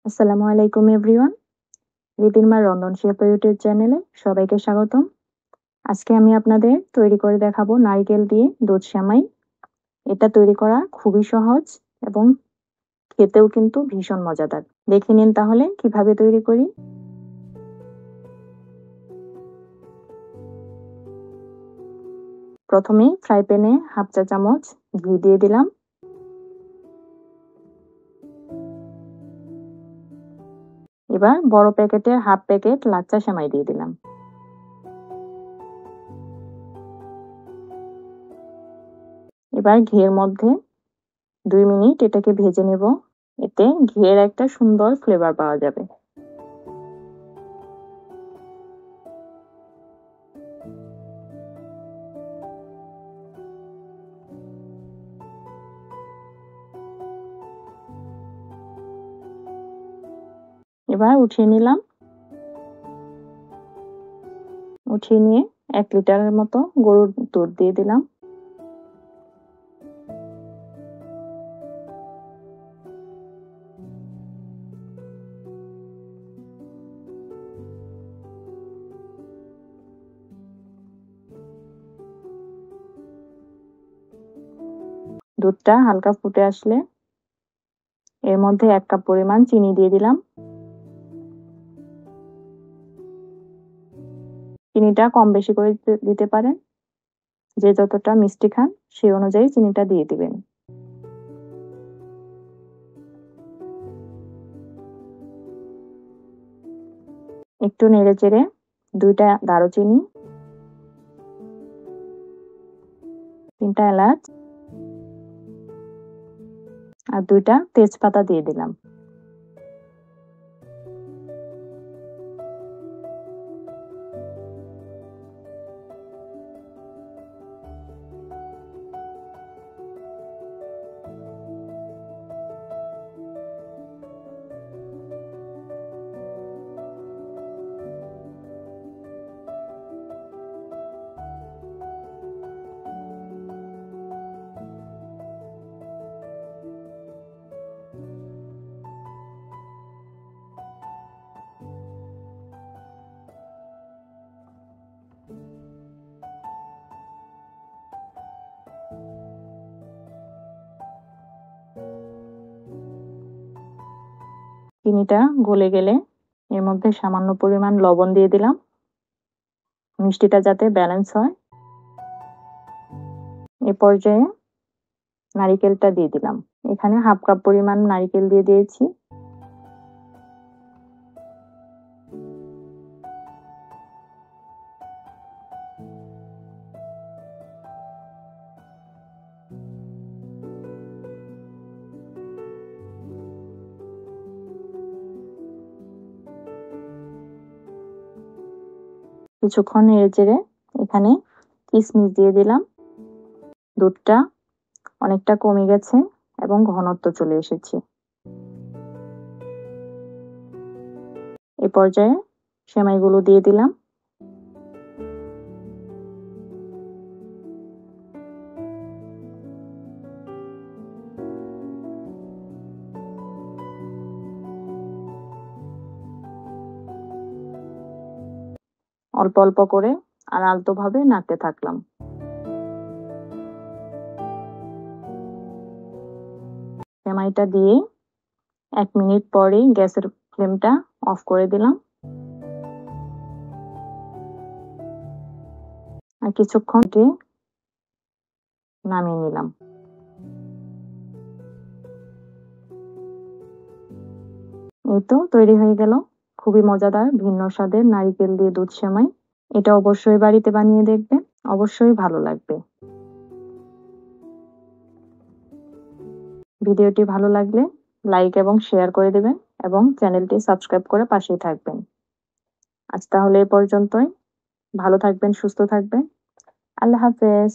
আসসালামু আলাইকুম এভরিওয়ান। রিদিমা রন্ধন শেফ ইউটিউব চ্যানেলে সবাইকে স্বাগতম। আজকে আমি আপনাদের তৈরি করে দেখাবো নারকেল দিয়ে দুধ সেমাই। এটা তৈরি করা খুবই সহজ এবং খেতেও কিন্তু ভীষণ মজাদার। দেখে নিন তাহলে কিভাবে তৈরি করি। প্রথমেই ফ্রাই প্যানে হাফ চা চামচ ঘি দিয়ে দিলাম। এবার বড় প্যাকেটের হাফ প্যাকেট লাচ্চা সেমাই দিয়ে দিলাম। এবার ঘিয়ের মধ্যে 2 মিনিট এটাকে ভেজে নেব। এতে ঘিয়ের একটা সুন্দর ফ্লেভার পাওয়া যাবে। এবার উঠিয়ে নিলাম। উঠিয়ে নিয়ে 1 লিটারের মতো গরুর দুধ দিয়ে দিলাম। দুধটা হালকা ফুটে আসলে এর মধ্যে 1 কাপ পরিমাণ চিনি দিয়ে দিলাম। চিনিটা কম বেশি করে দিতে পারেন। যে যতটা মিষ্টি খান সেই অনুযায়ী চিনিটা দিয়ে দিবেন। একটু নেড়েচেড়ে 2টা দারুচিনি, 3টা এলাচ আর 2টা তেজপাতা দিয়ে দিলাম। চিনিটা গলে গেলে এর মধ্যে সামান্য পরিমাণ লবণ দিয়ে দিলাম, মিষ্টিটা যাতে ব্যালেন্স হয়। এ পর্যায়ে নারিকেলটা দিয়ে দিলাম। এখানে হাফ কাপ পরিমাণ নারিকেল দিয়ে দিয়েছি। কিছুক্ষণ নেড়েচেড়ে এখানে কিশমিশ দিয়ে দিলাম। দুধটা অনেকটা কমে গেছে এবং ঘনত্ব চলে এসেছে। এ পর্যায়ে সেমাইগুলো দিয়ে দিলাম। অল্প অল্প করে আর আলতোভাবে নাড়তে থাকলাম। সেমাইটা দিয়ে 1 মিনিট পরেই গ্যাসের ফ্লেমটা অফ করে দিলাম। আর কিছুক্ষণ নামিয়ে নিলাম। এই তো তৈরি হয়ে গেল খুবই মজাদার ভিন্ন স্বাদের নারিকেল দিয়ে দুধ সেমাই। এটা অবশ্যই বাড়িতে বানিয়ে দেখবেন, অবশ্যই ভালো লাগবে। ভিডিওটি ভালো লাগলে লাইক এবং শেয়ার করে দেবেন এবং চ্যানেলটি সাবস্ক্রাইব করে পাশেই থাকবেন। আজ তাহলে এ পর্যন্তই। ভালো থাকবেন, সুস্থ থাকবেন। আল্লাহ হাফেজ।